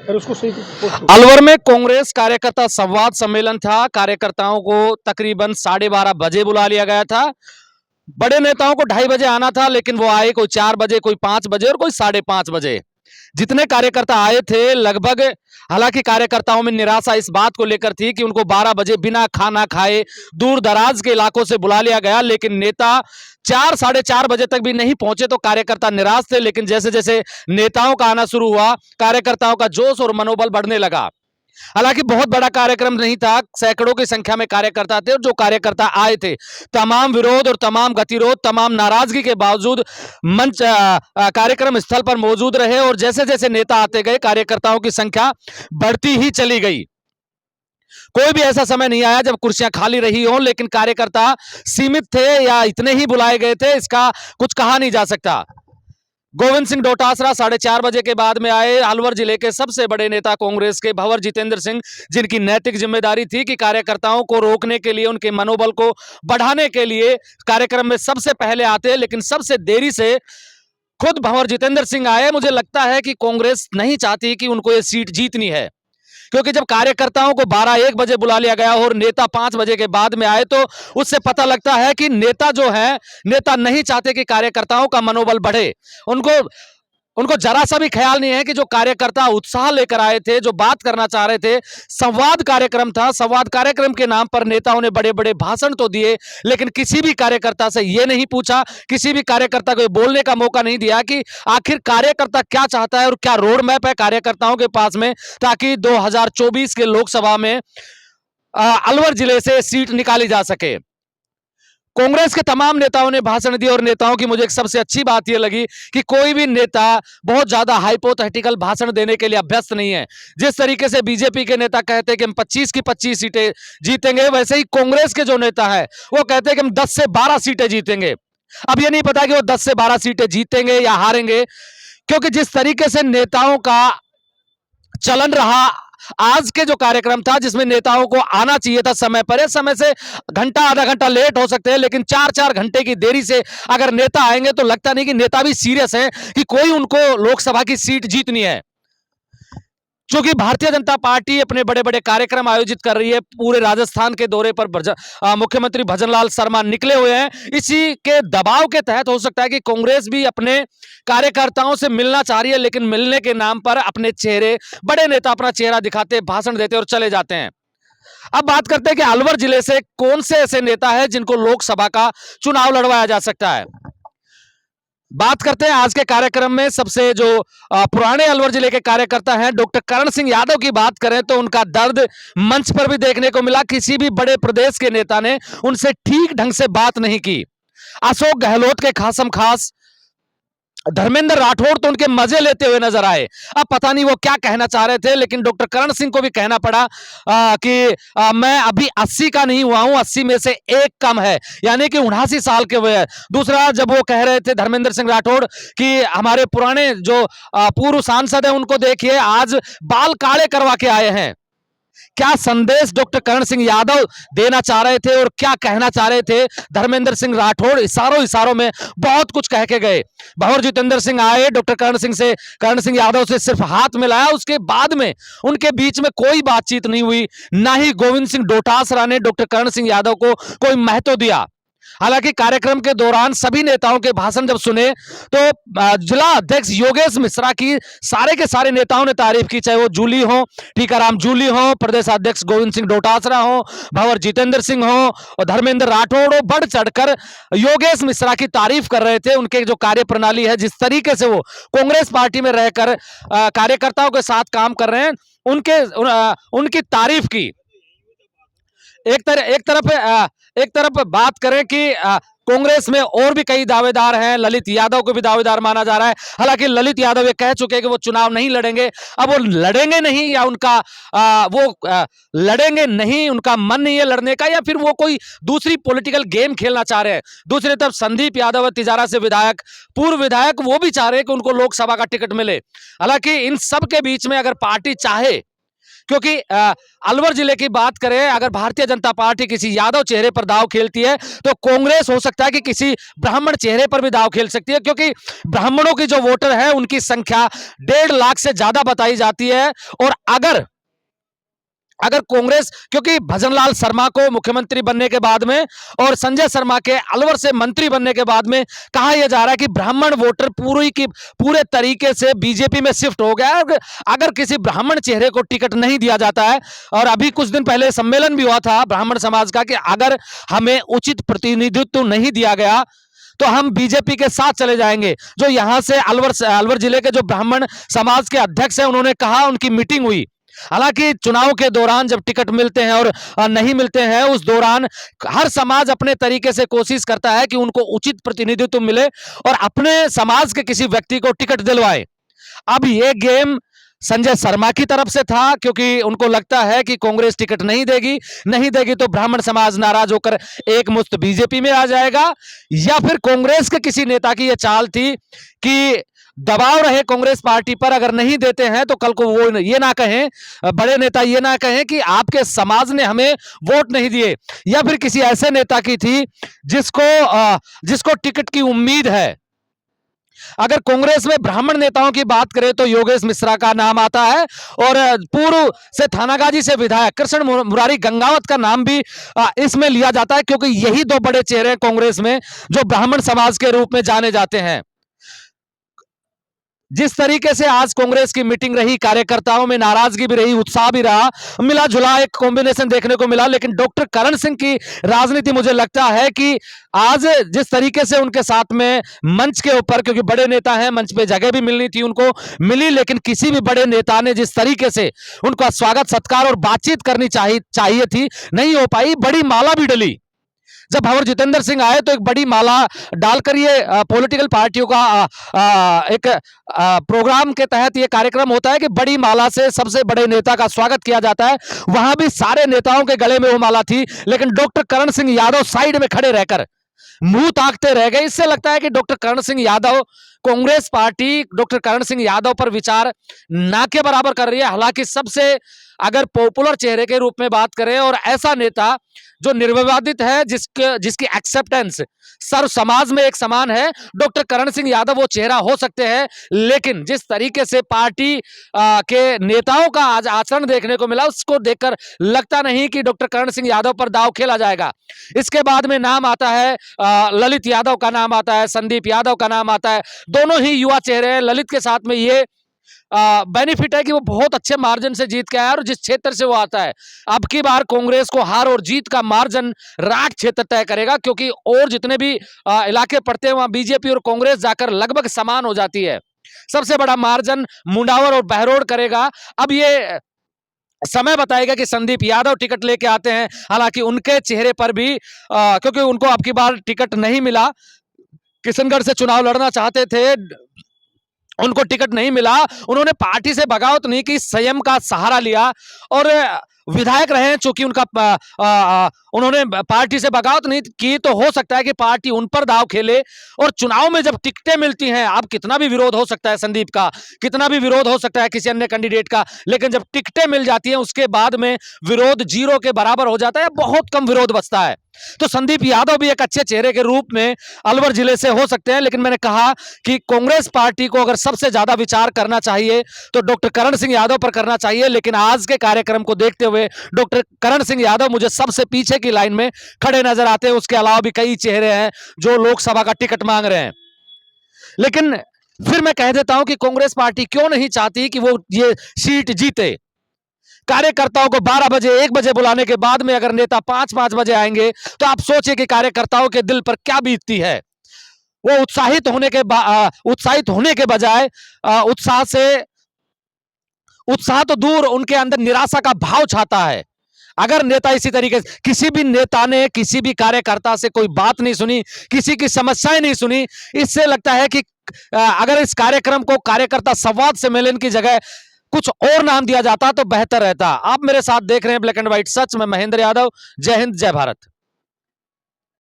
फिर उसको सही अलवर में कांग्रेस कार्यकर्ता संवाद सम्मेलन था। कार्यकर्ताओं को तकरीबन 12:30 बजे बुला लिया गया था। बड़े नेताओं को 2:30 बजे आना था, लेकिन वो आए कोई 4 बजे, कोई 5 बजे और कोई 5:30 बजे। जितने कार्यकर्ता आए थे लगभग, हालांकि कार्यकर्ताओं में निराशा इस बात को लेकर थी कि उनको 12 बजे बिना खाना खाए दूर दराज के इलाकों से बुला लिया गया, लेकिन नेता 4 साढ़े 4 बजे तक भी नहीं पहुंचे तो कार्यकर्ता निराश थे। लेकिन जैसे जैसे नेताओं का आना शुरू हुआ, कार्यकर्ताओं का जोश और मनोबल बढ़ने लगा। हालांकि बहुत बड़ा कार्यक्रम नहीं था, सैकड़ों की संख्या में कार्यकर्ता थे और जो कार्यकर्ता आए थे तमाम विरोध और तमाम गतिरोध, तमाम नाराजगी के बावजूद मंच कार्यक्रम स्थल पर मौजूद रहे और जैसे जैसे नेता आते गए कार्यकर्ताओं की संख्या बढ़ती ही चली गई। कोई भी ऐसा समय नहीं आया जब कुर्सियां खाली रही हो, लेकिन कार्यकर्ता सीमित थे या इतने ही बुलाए गए थे, इसका कुछ कहा नहीं जा सकता। गोविंद सिंह डोटासरा 4:30 बजे के बाद में आए। अलवर जिले के सबसे बड़े नेता कांग्रेस के भंवर जितेंद्र सिंह, जिनकी नैतिक जिम्मेदारी थी कि कार्यकर्ताओं को रोकने के लिए, उनके मनोबल को बढ़ाने के लिए कार्यक्रम में सबसे पहले आते, लेकिन सबसे देरी से खुद भंवर जितेंद्र सिंह आए। मुझे लगता है कि कांग्रेस नहीं चाहती कि उनको ये सीट जीतनी है, क्योंकि जब कार्यकर्ताओं को 12-1 बजे बुला लिया गया और नेता 5 बजे के बाद में आए, तो उससे पता लगता है कि नेता जो है, नेता नहीं चाहते कि कार्यकर्ताओं का मनोबल बढ़े। उनको जरा सा भी ख्याल नहीं है कि जो कार्यकर्ता उत्साह लेकर आए थे, जो बात करना चाह रहे थे, संवाद कार्यक्रम था। संवाद कार्यक्रम के नाम पर नेताओं ने बड़े बड़े भाषण तो दिए, लेकिन किसी भी कार्यकर्ता से यह नहीं पूछा, किसी भी कार्यकर्ता को बोलने का मौका नहीं दिया कि आखिर कार्यकर्ता क्या चाहता है और क्या रोड मैप है कार्यकर्ताओं के पास में, ताकि 2024 के लोकसभा में अलवर जिले से सीट निकाली जा सके। कांग्रेस के तमाम नेताओं ने भाषण दिए और नेताओं की मुझे एक सबसे अच्छी बात यह लगी कि कोई भी नेता बहुत ज्यादा हाइपोथेटिकल भाषण देने के लिए अभ्यस्त नहीं है। जिस तरीके से बीजेपी के नेता कहते हैं कि हम 25 की 25 सीटें जीतेंगे, वैसे ही कांग्रेस के जो नेता है वो कहते हैं कि हम 10 से 12 सीटें जीतेंगे। अब यह नहीं पता कि वो 10 से 12 सीटें जीतेंगे या हारेंगे, क्योंकि जिस तरीके से नेताओं का चलन रहा, आज के जो कार्यक्रम था जिसमें नेताओं को आना चाहिए था समय पर, समय से घंटा आधा घंटा लेट हो सकते हैं, लेकिन 4-4 घंटे की देरी से अगर नेता आएंगे तो लगता नहीं कि नेता भी सीरियस है कि कोई उनको लोकसभा की सीट जीतनी है। क्योंकि भारतीय जनता पार्टी अपने बड़े बड़े कार्यक्रम आयोजित कर रही है, पूरे राजस्थान के दौरे पर मुख्यमंत्री भजनलाल शर्मा निकले हुए हैं। इसी के दबाव के तहत हो सकता है कि कांग्रेस भी अपने कार्यकर्ताओं से मिलना चाह रही है, लेकिन मिलने के नाम पर अपने चेहरे, बड़े नेता अपना चेहरा दिखाते, भाषण देते और चले जाते हैं। अब बात करते हैं कि अलवर जिले से कौन से ऐसे नेता है जिनको लोकसभा का चुनाव लड़वाया जा सकता है। बात करते हैं आज के कार्यक्रम में सबसे जो पुराने अलवर जिले के कार्यकर्ता हैं, डॉक्टर करण सिंह यादव की बात करें तो उनका दर्द मंच पर भी देखने को मिला। किसी भी बड़े प्रदेश के नेता ने उनसे ठीक ढंग से बात नहीं की। अशोक गहलोत के खासम खास धर्मेंद्र राठौड़ तो उनके मजे लेते हुए नजर आए। अब पता नहीं वो क्या कहना चाह रहे थे, लेकिन डॉक्टर करण सिंह को भी कहना पड़ा कि मैं अभी 80 का नहीं हुआ हूं, 80 में से 1 कम है, यानी कि 79 साल के हुए हैं। दूसरा, जब वो कह रहे थे धर्मेंद्र सिंह राठौड़ कि हमारे पुराने जो पूर्व सांसद है उनको देखिए आज बाल काले करवा के आए हैं, क्या संदेश डॉक्टर करण सिंह यादव देना चाह रहे थे और क्या कहना चाह रहे थे धर्मेंद्र सिंह राठौड़, इशारों में बहुत कुछ कह के गए। भंवर जितेंद्र सिंह आए, डॉक्टर करण सिंह यादव से सिर्फ हाथ मिलाया, उसके बाद में उनके बीच में कोई बातचीत नहीं हुई, ना ही गोविंद सिंह डोटासरा ने डॉक्टर करण सिंह यादव को कोई महत्व दिया। हालांकि कार्यक्रम के दौरान सभी नेताओं के भाषण जब सुने तो जिला अध्यक्ष योगेश मिश्रा की सारे के सारे नेताओं ने तारीफ की, चाहे वो जूली हो, टीकाराम जूली हो, प्रदेश अध्यक्ष गोविंद सिंह डोटासरा हो, भंवर जितेंद्र सिंह हो और धर्मेंद्र राठौड़ हो, बढ़ चढ़कर योगेश मिश्रा की तारीफ कर रहे थे। उनके जो कार्य प्रणाली है, जिस तरीके से वो कांग्रेस पार्टी में रहकर कार्यकर्ताओं के साथ काम कर रहे हैं, उनकी तारीफ की। एक तरफ बात करें कि कांग्रेस में और भी कई दावेदार हैं, ललित यादव को भी दावेदार माना जा रहा है। हालांकि ललित यादव ये कह चुके हैं कि वो चुनाव नहीं लड़ेंगे। अब वो लड़ेंगे नहीं या लड़ेंगे नहीं, उनका मन नहीं है लड़ने का, या फिर वो कोई दूसरी पॉलिटिकल गेम खेलना चाह रहे हैं। दूसरी तरफ संदीप यादव है, तिजारा से विधायक, पूर्व विधायक, वो भी चाह रहे हैं कि उनको लोकसभा का टिकट मिले। हालांकि इन सब के बीच में अगर पार्टी चाहे क्योंकि अलवर जिले की बात करें, अगर भारतीय जनता पार्टी किसी यादव चेहरे पर दांव खेलती है तो कांग्रेस हो सकता है कि किसी ब्राह्मण चेहरे पर भी दांव खेल सकती है, क्योंकि ब्राह्मणों की जो वोटर है उनकी संख्या 1.5 लाख से ज्यादा बताई जाती है। और अगर कांग्रेस, क्योंकि भजनलाल शर्मा को मुख्यमंत्री बनने के बाद में और संजय शर्मा के अलवर से मंत्री बनने के बाद में कहा यह जा रहा है कि ब्राह्मण वोटर पूरे तरीके से बीजेपी में शिफ्ट हो गया है। अगर किसी ब्राह्मण चेहरे को टिकट नहीं दिया जाता है, और अभी कुछ दिन पहले सम्मेलन भी हुआ था ब्राह्मण समाज का कि अगर हमें उचित प्रतिनिधित्व नहीं दिया गया तो हम बीजेपी के साथ चले जाएंगे। जो यहां से अलवर जिले के जो ब्राह्मण समाज के अध्यक्ष हैं, उन्होंने कहा, उनकी मीटिंग हुई। हालांकि चुनाव के दौरान जब टिकट मिलते हैं और नहीं मिलते हैं, उस दौरान हर समाज अपने तरीके से कोशिश करता है कि उनको उचित प्रतिनिधित्व मिले और अपने समाज के किसी व्यक्ति को टिकट दिलवाए। अब ये गेम संजय शर्मा की तरफ से था, क्योंकि उनको लगता है कि कांग्रेस टिकट नहीं देगी तो ब्राह्मण समाज नाराज होकर एक मुश्त बीजेपी में आ जाएगा। या फिर कांग्रेस के किसी नेता की यह चाल थी कि दबाव रहे कांग्रेस पार्टी पर, अगर नहीं देते हैं तो कल को वो ये ना कहें, बड़े नेता ये ना कहें कि आपके समाज ने हमें वोट नहीं दिए। या फिर किसी ऐसे नेता की थी जिसको टिकट की उम्मीद है। अगर कांग्रेस में ब्राह्मण नेताओं की बात करें तो योगेश मिश्रा का नाम आता है, और पूर्व से थानागाजी से विधायक कृष्ण मुरारी गंगावत का नाम भी इसमें लिया जाता है, क्योंकि यही दो बड़े चेहरे कांग्रेस में जो ब्राह्मण समाज के रूप में जाने जाते हैं। जिस तरीके से आज कांग्रेस की मीटिंग रही, कार्यकर्ताओं में नाराजगी भी रही, उत्साह भी रहा, मिला जुला एक कॉम्बिनेशन देखने को मिला। लेकिन डॉक्टर करण सिंह की राजनीति, मुझे लगता है कि आज जिस तरीके से उनके साथ में मंच के ऊपर, क्योंकि बड़े नेता हैं, मंच पे जगह भी मिलनी थी, उनको मिली, लेकिन किसी भी बड़े नेता ने जिस तरीके से उनका स्वागत सत्कार और बातचीत करनी चाहिए थी, नहीं हो पाई। बड़ी माला भी डली। जब भंवर जितेंद्र सिंह आए तो एक बड़ी माला डालकर ये पॉलिटिकल पार्टियों का एक प्रोग्राम के तहत ये कार्यक्रम होता है कि बड़ी माला से सबसे बड़े नेता का स्वागत किया जाता है। वहां भी सारे नेताओं के गले में वो माला थी, लेकिन डॉक्टर करण सिंह यादव साइड में खड़े रहकर मुंह ताकते रह गए। इससे लगता है कि doctor Karan Singh Yadav, Congress party doctor Karan Singh Yadav पर विचार ना के बराबर कर रही है। हालांकि सबसे अगर पॉपुलर चेहरे के रूप में बात करें और ऐसा नेता जो निर्विवादित है, जिसकी एक्सेप्टेंस सर्व समाज में एक समान है, डॉक्टर करण सिंह यादव वो चेहरा हो सकते हैं। लेकिन जिस तरीके से पार्टी के नेताओं का आज आचरण देखने को मिला, उसको देखकर लगता नहीं कि डॉक्टर करण सिंह यादव पर दांव खेला जाएगा। इसके बाद में नाम आता है ललित यादव का नाम आता है, संदीप यादव का नाम आता है। दोनों ही युवा चेहरे हैं। ललित के साथ में ये बेनिफिट है कि वो बहुत अच्छे मार्जिन से जीत के आया, और जिस क्षेत्र से वो आता है, अब की बार कांग्रेस को हार और जीत का मार्जिन राठ क्षेत्र तय करेगा, क्योंकि और जितने भी इलाके पड़ते हैं वहां बीजेपी और कांग्रेस जाकर लगभग समान हो जाती है। सबसे बड़ा मार्जिन मुंडावर और बहरोड करेगा। अब ये समय बताएगा कि संदीप यादव टिकट लेके आते हैं। हालांकि उनके चेहरे पर भी क्योंकि उनको अब की बार टिकट नहीं मिला, किशनगढ़ से चुनाव लड़ना चाहते थे, उनको टिकट नहीं मिला। उन्होंने पार्टी से बगावत नहीं की, संयम का सहारा लिया और विधायक रहे। चूंकि उन्होंने पार्टी से बगावत नहीं की, तो हो सकता है कि पार्टी उन पर दाव खेले। और चुनाव में जब टिकटें मिलती हैं, अब कितना भी विरोध हो सकता है संदीप का, कितना भी विरोध हो सकता है किसी अन्य कैंडिडेट का, लेकिन जब टिकटें मिल जाती हैं उसके बाद में विरोध जीरो के बराबर हो जाता है, बहुत कम विरोध बचता है। तो संदीप यादव भी एक अच्छे चेहरे के रूप में अलवर जिले से हो सकते हैं। लेकिन मैंने कहा कि कांग्रेस पार्टी को अगर सबसे ज्यादा विचार करना चाहिए तो डॉक्टर करण सिंह यादव पर करना चाहिए। लेकिन आज के कार्यक्रम को देखते हुए डॉक्टर करण सिंह यादव मुझे सबसे पीछे की लाइन में खड़े नजर आते हैं। उसके अलावा भी कई चेहरे हैं जो लोकसभा का टिकट मांग रहे हैं। लेकिन फिर मैं कह देता हूं कि कांग्रेस पार्टी क्यों नहीं चाहती कि वो ये सीट जीते। कार्यकर्ताओं को 12 बजे 1 बजे बुलाने के बाद में अगर नेता 5-5 बजे आएंगे तो आप सोचिए कि कार्यकर्ताओं के दिल पर क्या बीतती है। वो उत्साहित होने के बजाय उत्साह तो दूर, उनके अंदर निराशा का भाव छाता है। अगर नेता इसी तरीके से, किसी भी नेता ने किसी भी कार्यकर्ता से कोई बात नहीं सुनी, किसी की समस्याएं नहीं सुनी, इससे लगता है कि अगर इस कार्यक्रम को कार्यकर्ता संवाद सम्मेलन की जगह कुछ और नाम दिया जाता तो बेहतर रहता। आप मेरे साथ देख रहे हैं ब्लैक एंड व्हाइट सच में महेंद्र यादव। जय हिंद, जय भारत।